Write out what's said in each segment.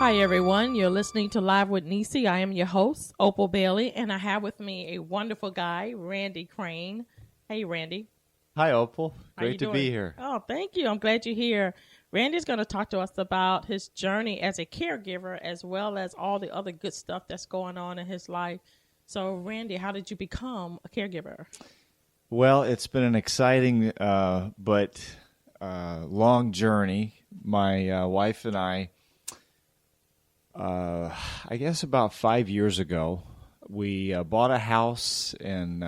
Hi, everyone. You're listening to Live with Necee. I am your host, Opal Bailey, and I have with me a wonderful guy, Randy Crain. Hey, Randy. Hi, Opal. How you Great to doing? be here. Oh, thank you. I'm glad you're here. Randy's going to talk to us about his journey as a caregiver as well as all the other good stuff that's going on in his life. So, Randy, how did you become a caregiver? Well, it's been an exciting but long journey. My wife and I guess about 5 years ago, we bought a house and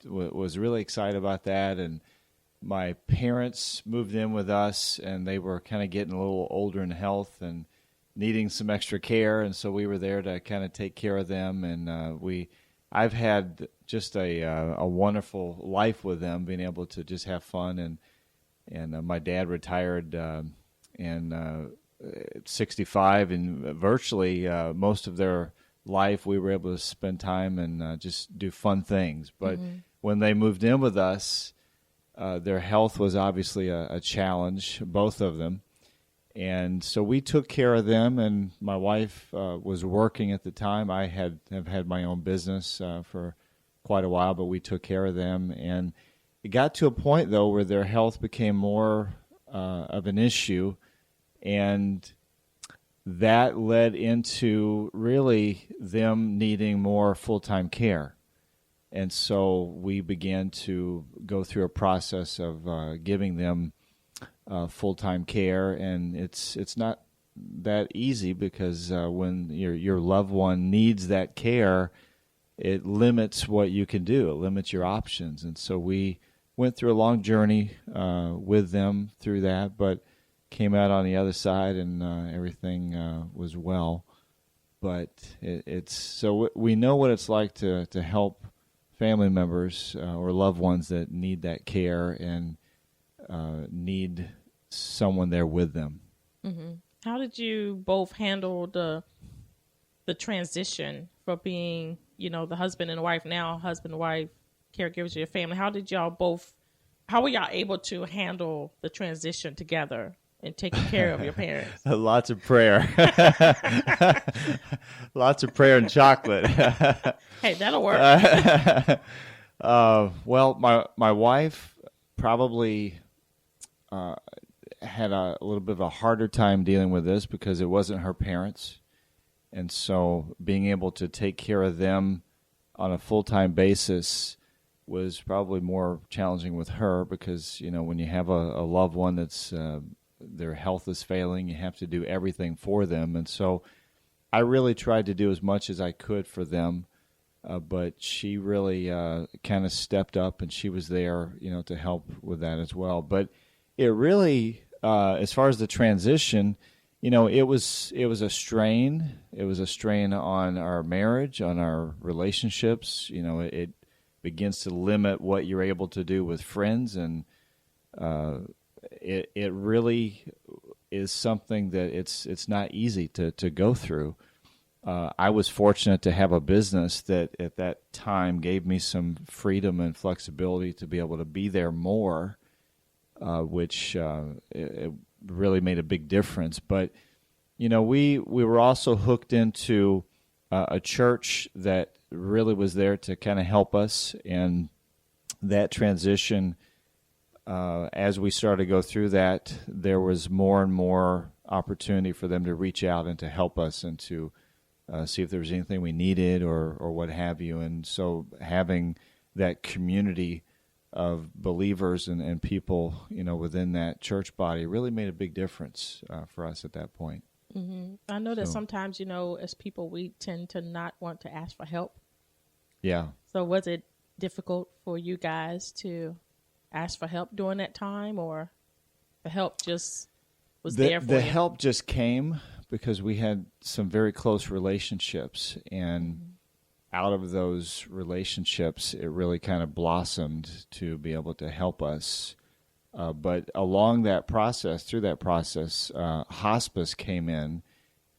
was really excited about that. And my parents moved in with us, and they were kind of getting a little older in health and needing some extra care. And so we were there to kind of take care of them. And I've had just a wonderful life with them, being able to just have fun. And my dad retired at 65, and virtually most of their life we were able to spend time and just do fun things. But when they moved in with us, their health was obviously a challenge, both of them. And so we took care of them, and my wife was working at the time. I have had my own business for quite a while, but we took care of them. And it got to a point, though, where their health became more of an issue, and that led into really them needing more full-time care. And so we began to go through a process of giving them full-time care, and it's not that easy because when your loved one needs that care, it limits what you can do. It limits your options. And so we went through a long journey with them through that, but came out on the other side, and everything was well. But so we know what it's like to help family members or loved ones that need that care and need someone there with them. Mm-hmm. How did you both handle the transition from being, the husband and wife, now husband and wife, caregivers of your family? How were y'all able to handle the transition together and taking care of your parents? Lots of prayer. Lots of prayer and chocolate. Hey, that'll work. Well, my wife probably had a little bit of a harder time dealing with this because it wasn't her parents. And so being able to take care of them on a full-time basis was probably more challenging with her because, when you have a loved one that's their health is failing, you have to do everything for them. And so I really tried to do as much as I could for them, but she really kind of stepped up, and she was there, to help with that as well. But it really, as far as the transition, it was a strain. It was a strain on our marriage, on our relationships. It begins to limit what you're able to do with friends, and it really is something that it's not easy to go through. I was fortunate to have a business that at that time gave me some freedom and flexibility to be able to be there more, which it really made a big difference. But, we were also hooked into a church that really was there to kind of help us, and that transition, as we started to go through that, there was more and more opportunity for them to reach out and to help us and to see if there was anything we needed or what have you. And so having that community of believers and people, within that church body really made a big difference for us at that point. Mm-hmm. I know that sometimes, as people, we tend to not want to ask for help. Yeah. So was it difficult for you guys to ask for help during that time, or the help just was there for you? The help just came because we had some very close relationships, and out of those relationships, it really kind of blossomed to be able to help us. But along that process, through that process, hospice came in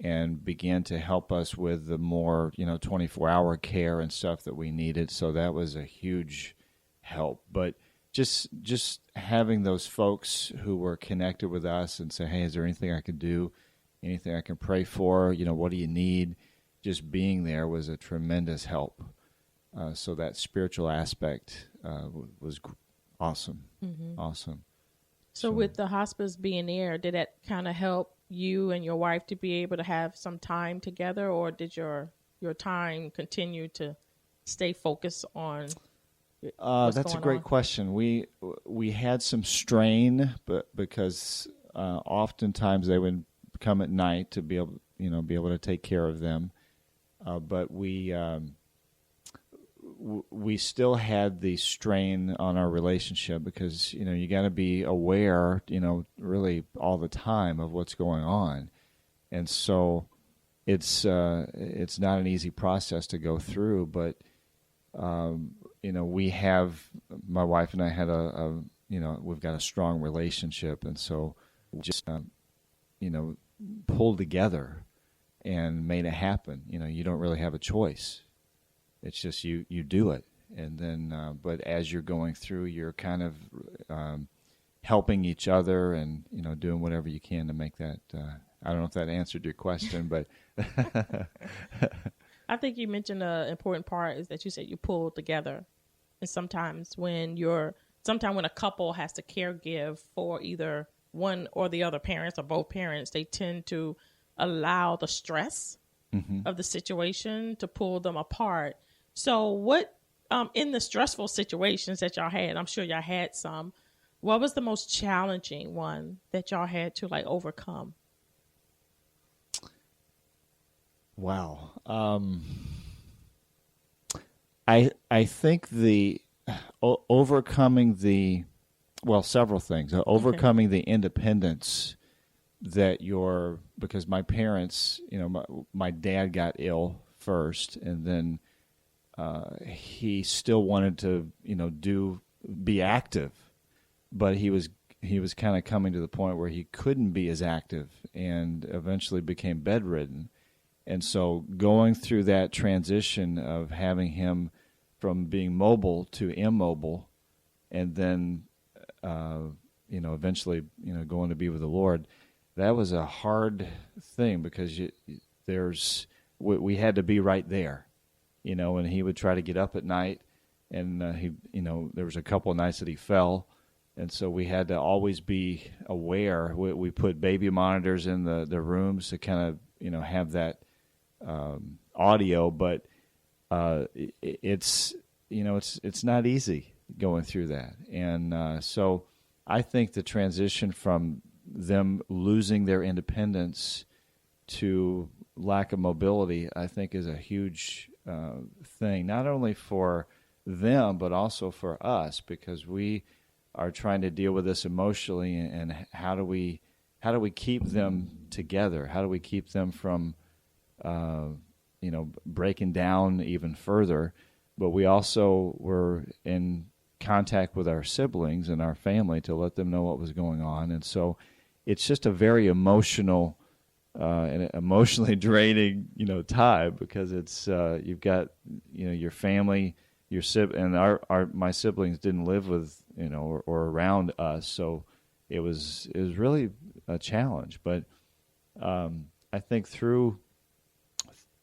and began to help us with the more, 24-hour care and stuff that we needed. So that was a huge help. But just having those folks who were connected with us and say, hey, is there anything I could do? anything I can pray for, what do you need? Just being there was a tremendous help. So that spiritual aspect was awesome. Awesome. So with the hospice being there, did that kind of help you and your wife to be able to have some time together, or did your time continue to stay focused on what's that's a going great on? question. We had some strain, but because oftentimes they would come at night to be able to take care of them, but we still had the strain on our relationship because you got to be aware really all the time of what's going on, and so it's not an easy process to go through, but we have, my wife and I had we've got a strong relationship, and so we just pulled together and made it happen. You don't really have a choice. It's just you do it, and then but as you're going through, you're kind of helping each other and doing whatever you can to make that. I don't know if that answered your question, but I think you mentioned an important part is that you said you pull together, and sometimes when a couple has to caregive for either one or the other parents or both parents, they tend to allow the stress of the situation to pull them apart. So what, in the stressful situations that y'all had, I'm sure y'all had some, what was the most challenging one that y'all had to overcome? Wow. I think the overcoming several things. Overcoming the independence that because my parents, my dad got ill first, and then he still wanted to, be active, but he was kind of coming to the point where he couldn't be as active, and eventually became bedridden. And so going through that transition of having him from being mobile to immobile, and then eventually going to be with the Lord, that was a hard thing because we had to be right there. And he would try to get up at night, and there was a couple of nights that he fell, and so we had to always be aware. We put baby monitors in the rooms to kind of have that audio, but it's not easy going through that, and so I think the transition from them losing their independence to lack of mobility, I think, is a huge thing, not only for them but also for us, because we are trying to deal with this emotionally, and how do we keep them together? How do we keep them from breaking down even further? But we also were in contact with our siblings and our family to let them know what was going on, and so it's just a very emotional and emotionally draining, time, because it's you've got your family, your and my siblings didn't live with or around us, so it was really a challenge. But I think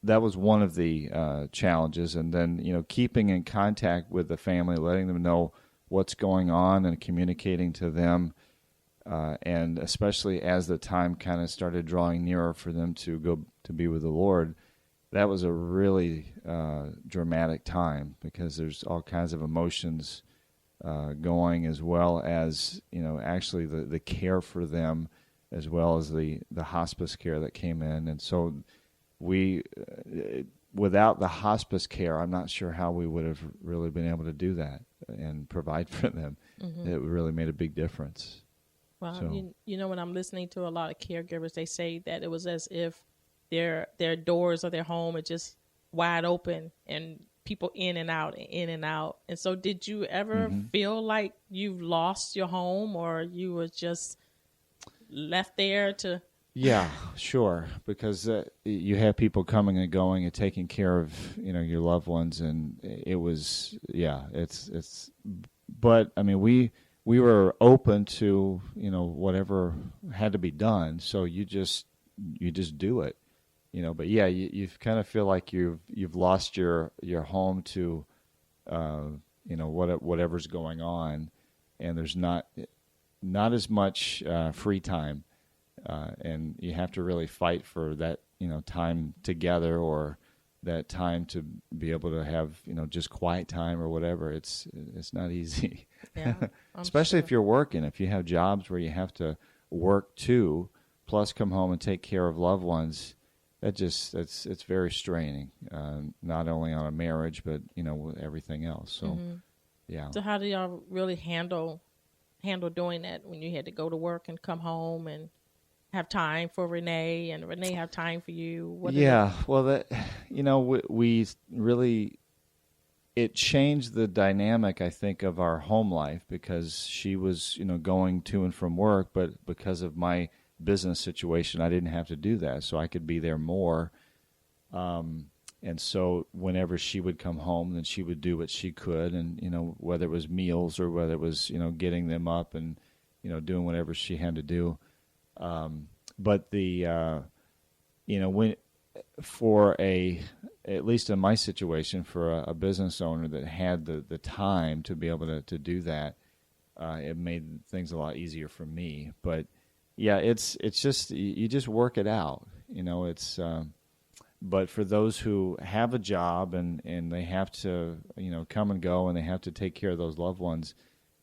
that was one of the challenges, and then keeping in contact with the family, letting them know what's going on, and communicating to them. And especially as the time kind of started drawing nearer for them to go to be with the Lord, that was a really dramatic time, because there's all kinds of emotions going, as well as actually the care for them, as well as the hospice care that came in. And so we, without the hospice care, I'm not sure how we would have really been able to do that and provide for them. It really made a big difference. Well, so, when I'm listening to a lot of caregivers, they say that it was as if their doors of their home are just wide open, and people in and out and in and out. And so did you ever feel like you've lost your home, or you were just left there to... Yeah, sure, because you have people coming and going and taking care of your loved ones, and it was it's but I mean we were open to whatever had to be done, so you just you just do it, But yeah, you kind of feel like you've lost your home to, whatever's going on, and there's not as much free time, and you have to really fight for that, time together, or that time to be able to have, just quiet time or whatever. It's not easy. Yeah, especially sure. if you're working. If you have jobs where you have to work too, plus come home and take care of loved ones, it's very straining. Not only on a marriage, but with everything else. So, yeah. So how do y'all really handle doing that when you had to go to work and come home and have time for Renee, and Renee have time for you? Well, that we really, it changed the dynamic, I think, of our home life, because she was going to and from work, but because of my business situation, I didn't have to do that, so I could be there more. And so whenever she would come home, then she would do what she could, and whether it was meals or whether it was getting them up and doing whatever she had to do. But the when for at least in my situation, for a business owner that had the time to be able to do that, it made things a lot easier for me. But yeah, it's just you just work it out. It's but for those who have a job and they have to come and go, and they have to take care of those loved ones,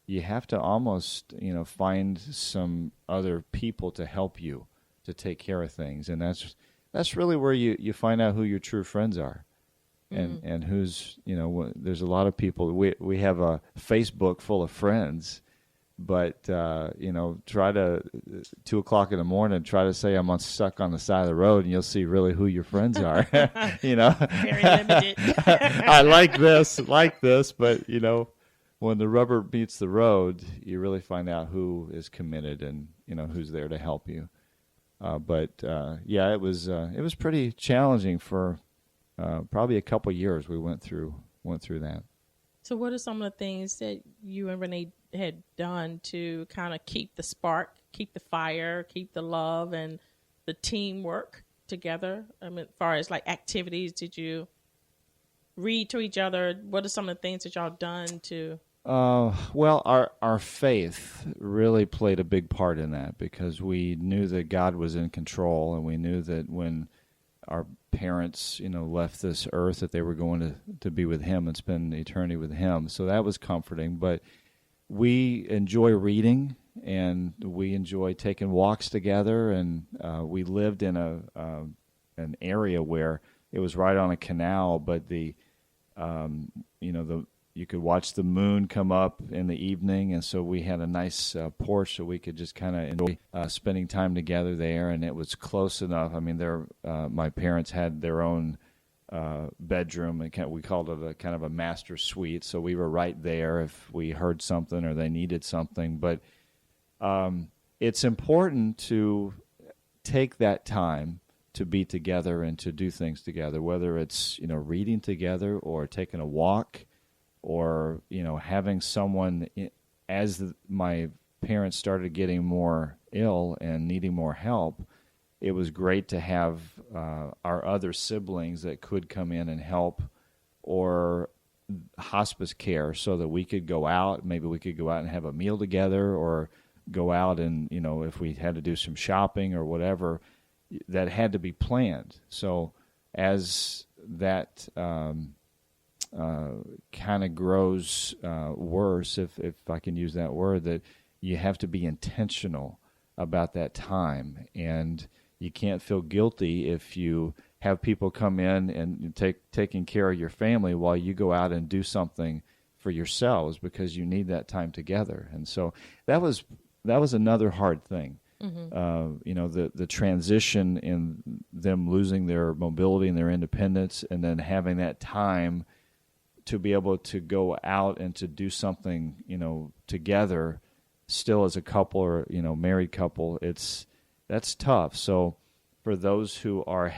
you have to almost find some other people to help you to take care of things, and that's really where you find out who your true friends are, and who's there's a lot of people. We have a Facebook full of friends, but try to 2:00 in the morning, try to say I'm stuck on the side of the road, and you'll see really who your friends are. Very limited. I like this, but when the rubber meets the road, you really find out who is committed and who's there to help you. But it was pretty challenging for probably a couple years. We went through that. So what are some of the things that you and Renee had done to kind of keep the spark, keep the fire, keep the love and the teamwork together? I mean, as far as like activities, did you read to each other? What are some of the things that y'all done to? Well, our faith really played a big part in that, because we knew that God was in control, and we knew that when our parents, left this earth, that they were going to be with Him and spend eternity with Him. So that was comforting. But we enjoy reading, and we enjoy taking walks together, and we lived in an area where it was right on a canal, but you could watch the moon come up in the evening, and so we had a nice porch, so we could just kind of enjoy spending time together there, and it was close enough. I mean, my parents had their own bedroom, and we called it a kind of a master suite, so we were right there if we heard something or they needed something. But it's important to take that time to be together and to do things together, whether it's reading together or taking a walk, or having someone. As my parents started getting more ill and needing more help, it was great to have our other siblings that could come in and help, or hospice care, so that we could go out. Maybe we could go out and have a meal together, or go out and if we had to do some shopping or whatever, that had to be planned. So as that kind of grows worse, if I can use that word, that you have to be intentional about that time, and you can't feel guilty if you have people come in and taking care of your family while you go out and do something for yourselves, because you need that time together. And so that was another hard thing. The transition in them losing their mobility and their independence, and then having that time to be able to go out and to do something, together, still as a couple, or married couple, that's tough. So for those who are